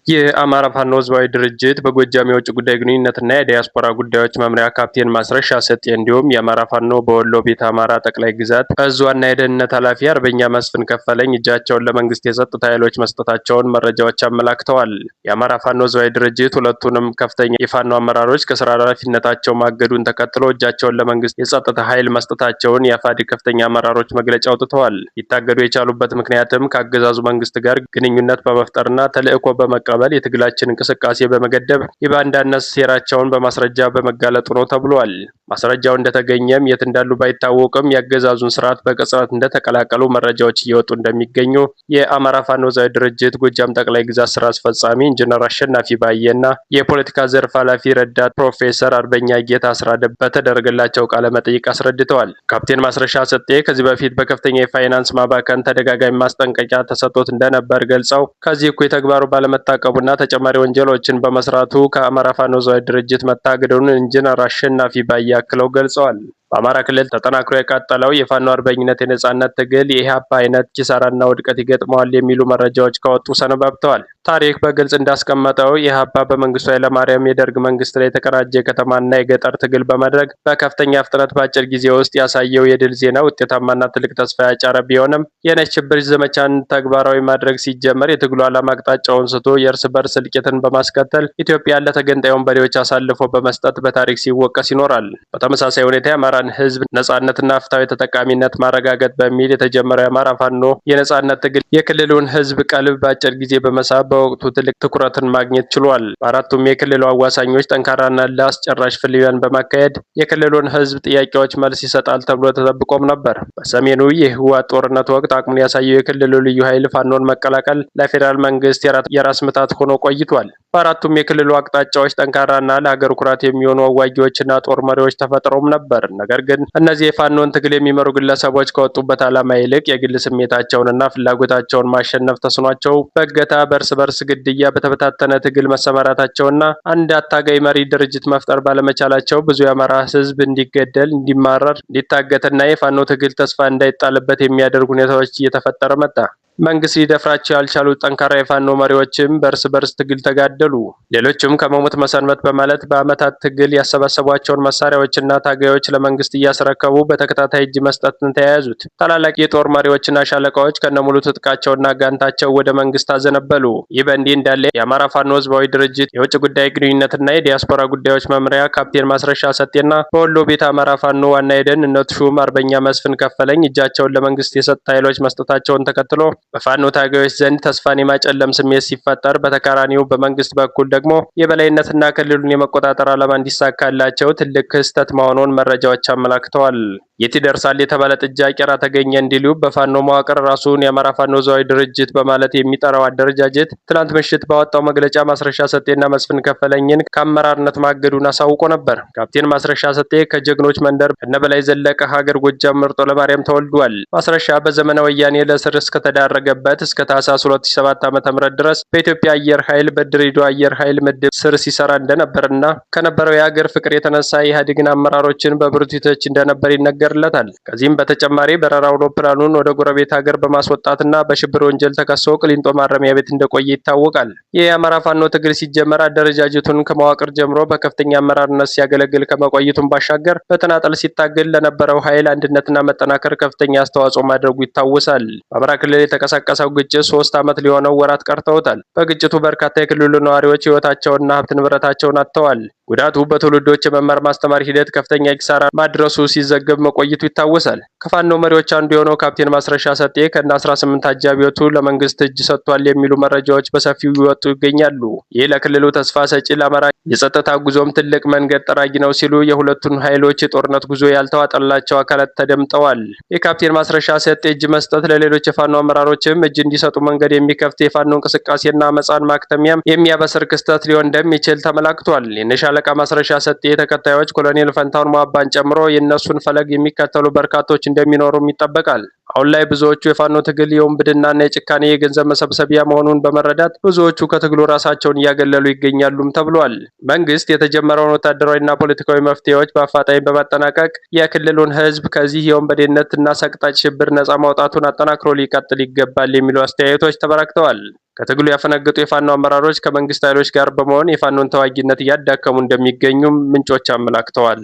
የአማራ ፋኖ ህዝባዊ ድርጅት በጎጃም የውጭ ጉዳይ ግንኙነትና የዲያስፖራ ጉዳዮች መምሪያ ካፕቴን ማስረሻ ሰጤ እንዲሁም የአማራ ፋኖ በወሎ ቤተ አማራ ጠቅላይ ግዛት እዝ ዋና የደህንነት ኃላፊ አርበኛ መስፍን ከፈለኝ እጃቸውን ለመንግስት የጸጥታ ኃይሎች መስጠታቸውን መረጃዎች አመላክተዋል። የአማራ ፋኖ ህዝባዊ ድርጅት ሁለቱንም ከፍተኛ የፋኖ አመራሮች ከስራ ኃላፊነታቸው ማገዱን ተከትሎ እጃቸውን ለመንግስት የጸጥታ ኃይል መስጠታቸውን የአፋድ ከፍተኛ አመራሮች መግለጫ አውጥተዋል። ሊታገዱ የቻሉበት ምክንያትም ከአገዛዙ መንግስት ጋር ግንኙነት በመፍጠርና ተልዕኮ በመቀበል የትግላችን እንቅስቃሴ በመገደብ የባንዳነት ሴራቸውን በማስረጃ በመጋለጡ ነው ተብሏል። ማስረጃው እንደተገኘም የት እንዳሉ ባይታወቅም የአገዛዙን ስርዓት በቅጽበት እንደተቀላቀሉ መረጃዎች እየወጡ እንደሚገኙ የአማራ ፋኖ ህዝባዊ ድርጅት ጎጃም ጠቅላይ ግዛት ስራ አስፈጻሚ ኢንጂነር አሸናፊ ባየና የፖለቲካ ዘርፍ ኃላፊ ረዳት ፕሮፌሰር አርበኛ ጌታ አስራደ በተደረገላቸው ቃለ መጠይቅ አስረድተዋል። ካፕቴን ማስረሻ ሰጤ ከዚህ በፊት በከፍተኛ የፋይናንስ ማባከን ተደጋጋሚ ማስጠንቀቂያ ተሰጥቶት እንደነበር ገልጸው ከዚህ እኩይ ተግባሩ ባለመታቀቡና ተጨማሪ ወንጀሎችን በመስራቱ ከአማራ ፋኖ ህዝባዊ ድርጅት መታገዱን ኢንጂነር አሸናፊ ባየ አክለው ገልጸዋል። በአማራ ክልል ተጠናክሮ የቀጠለው የፋኖ አርበኝነት የነጻነት ትግል የኢህአፓ አይነት ኪሳራና ውድቀት ይገጥመዋል የሚሉ መረጃዎች ከወጡ ሰነባብተዋል። ታሪክ በግልጽ እንዳስቀመጠው ኢህአፓ በመንግስቱ ኃይለማርያም የደርግ መንግስት ላይ የተቀናጀ የከተማና የገጠር ትግል በማድረግ በከፍተኛ ፍጥነት በአጭር ጊዜ ውስጥ ያሳየው የድል ዜና ውጤታማና ትልቅ ተስፋ ያጫረ ቢሆንም የነጭ ሽብር ዘመቻን ተግባራዊ ማድረግ ሲጀመር የትግሉ ዓላማ አቅጣጫውን ስቶ የእርስ በርስ እልቂትን በማስከተል ኢትዮጵያን ለተገንጣይ ወንበዴዎች አሳልፎ በመስጠት በታሪክ ሲወቀስ ይኖራል። በተመሳሳይ ሁኔታ የአማራን ህዝብ ነጻነትና ፍትሃዊ ተጠቃሚነት ማረጋገጥ በሚል የተጀመረው የአማራ ፋኖ የነጻነት ትግል የክልሉን ህዝብ ቀልብ በአጭር ጊዜ በመሳብ በወቅቱ ትልቅ ትኩረትን ማግኘት ችሏል። በአራቱም የክልሉ አዋሳኞች ጠንካራና ለአስጨራሽ ፍልሚያን በማካሄድ የክልሉን ህዝብ ጥያቄዎች መልስ ይሰጣል ተብሎ ተጠብቆም ነበር። በሰሜኑ የህወሓት ጦርነት ወቅት አቅሙን ያሳየው የክልሉ ልዩ ኃይል ፋኖን መቀላቀል ለፌዴራል መንግስት የራስ ምታት ሆኖ ቆይቷል። በአራቱም የክልሉ አቅጣጫዎች ጠንካራና ለሀገር ኩራት የሚሆኑ አዋጊዎችና ጦር መሪዎች ተፈጥረውም ነበር። ነገር ግን እነዚህ የፋኖን ትግል የሚመሩ ግለሰቦች ከወጡበት ዓላማ ይልቅ የግል ስሜታቸውንና ፍላጎታቸውን ማሸነፍ ተስኗቸው በእገታ፣ በእርስ በርስ ግድያ፣ በተበታተነ ትግል መሰማራታቸውና አንድ አታጋይ መሪ ድርጅት መፍጠር ባለመቻላቸው ብዙ የአማራ ህዝብ እንዲገደል፣ እንዲማረር፣ እንዲታገትና የፋኖ ትግል ተስፋ እንዳይጣልበት የሚያደርጉ ሁኔታዎች እየተፈጠረ መጣ። መንግስት ሊደፍራቸው ያልቻሉ ጠንካራ የፋኖ መሪዎችም በእርስ በርስ ትግል ተጋደሉ። ሌሎችም ከመሞት መሰንበት በማለት በአመታት ትግል ያሰባሰቧቸውን መሳሪያዎችና ታጋዮች ለመንግስት እያስረከቡ በተከታታይ እጅ መስጠትን ተያያዙት። ታላላቅ የጦር መሪዎችና ሻለቃዎች ከነሙሉ ትጥቃቸውና ጋንታቸው ወደ መንግስት አዘነበሉ። ይህ በእንዲህ እንዳለ የአማራ ፋኖ ህዝባዊ ድርጅት የውጭ ጉዳይ ግንኙነትና የዲያስፖራ ጉዳዮች መምሪያ ካፕቴን ማስረሻ ሰጤና በወሎ ቤተ አማራ ፋኖ ዋና የደህንነት ሹም አርበኛ መስፍን ከፈለኝ እጃቸውን ለመንግስት የጸጥታ ኃይሎች መስጠታቸውን ተከትሎ በፋኖ ታጋዮች ዘንድ ተስፋን የማጨለም ስሜት ሲፈጠር፣ በተቃራኒው በመንግስት በኩል ደግሞ የበላይነትና ክልሉን የመቆጣጠር ዓላማ እንዲሳካላቸው ትልቅ ክስተት መሆኑን መረጃዎች አመላክተዋል። የት ይደርሳል የተባለ ጥጃ ቄራ ተገኘ እንዲሉ በፋኖ መዋቅር ራሱን የአማራ ፋኖ ህዝባዊ ድርጅት በማለት የሚጠራው አደረጃጀት ትናንት ምሽት ባወጣው መግለጫ ማስረሻ ሰጤና መስፍን ከፈለኝን ከአመራርነት ማገዱን አሳውቆ ነበር። ካፕቴን ማስረሻ ሰጤ ከጀግኖች መንደር እነበላይ ዘለቀ ሀገር ጎጃም መርጦ ለማርያም ተወልዷል። ማስረሻ በዘመነ ወያኔ ለእስር እስከተዳረገበት እስከ ታህሳስ 2007 ዓ.ም ድረስ በኢትዮጵያ አየር ኃይል በድሬዳዋ አየር ኃይል ምድብ ስር ሲሰራ እንደነበርና ከነበረው የሀገር ፍቅር የተነሳ የኢህአዴግን አመራሮችን በብርቱ ይተች እንደነበር ይነገርለታል። ከዚህም በተጨማሪ በረራ አውሮፕላኑን ወደ ጎረቤት ሀገር በማስወጣትና በሽብር ወንጀል ተከሶ ቅሊንጦ ማረሚያ ቤት እንደቆየ ይታወቃል። ይህ የአማራ ፋኖ ትግል ሲጀመር አደረጃጀቱን ከመዋቅር ጀምሮ በከፍተኛ አመራርነት ሲያገለግል ከመቆየቱን ባሻገር በተናጠል ሲታገል ለነበረው ኃይል አንድነትና መጠናከር ከፍተኛ አስተዋጽኦ ማድረጉ ይታወሳል። በአማራ ክልል የተቀሰቀሰው ግጭት 3 ዓመት ሊሆነው ወራት ቀርተውታል። በግጭቱ በርካታ የክልሉ ነዋሪዎች ህይወታቸውንና ሀብት ንብረታቸውን አጥተዋል። ጉዳቱ በትውልዶች የመማር ማስተማር ሂደት ከፍተኛ ኪሳራ ማድረሱ ሲዘገብ መቆየቱ ይታወሳል። ከፋኖ መሪዎች አንዱ የሆነው ካፕቴን ማስረሻ ሰጤ ከነ 18 አጃቢዎቹ ለመንግስት እጅ ሰጥቷል የሚሉ መረጃዎች በሰፊው ይወጡ ይገኛሉ። ይህ ለክልሉ ተስፋ ሰጪ፣ ለአማራ የጸጥታ ጉዞም ትልቅ መንገድ ጠራጊ ነው ሲሉ የሁለቱን ኃይሎች የጦርነት ጉዞ ያልተዋጠላቸው አካላት ተደምጠዋል። የካፕቴን ማስረሻ ሰጤ እጅ መስጠት ለሌሎች የፋኖ አመራሮችም እጅ እንዲሰጡ መንገድ የሚከፍት የፋኖ እንቅስቃሴና አመጻን ማክተሚያም የሚያበስር ክስተት ሊሆን እንደሚችል ተመላክቷል። የሻለቃ ማስረሻ ሰጤ ተከታዮች ኮሎኔል ፈንታውን ሟባን ጨምሮ የእነሱን ፈለግ የሚከተሉ በርካቶች እንደሚኖሩም ይጠበቃል። አሁን ላይ ብዙዎቹ የፋኖ ትግል የውንብድናና የጭካኔ የገንዘብ መሰብሰቢያ መሆኑን በመረዳት ብዙዎቹ ከትግሉ ራሳቸውን እያገለሉ ይገኛሉም ተብሏል። መንግስት የተጀመረውን ወታደራዊና ፖለቲካዊ መፍትሄዎች በአፋጣኝ በማጠናቀቅ የክልሉን ህዝብ ከዚህ የወንበዴነትና ሰቅጣጭ ሽብር ነጻ ማውጣቱን አጠናክሮ ሊቀጥል ይገባል የሚሉ አስተያየቶች ተበራክተዋል። ከትግሉ ያፈነገጡ የፋኖ አመራሮች ከመንግስት ኃይሎች ጋር በመሆን የፋኖን ተዋጊነት እያዳከሙ እንደሚገኙም ምንጮች አመላክተዋል።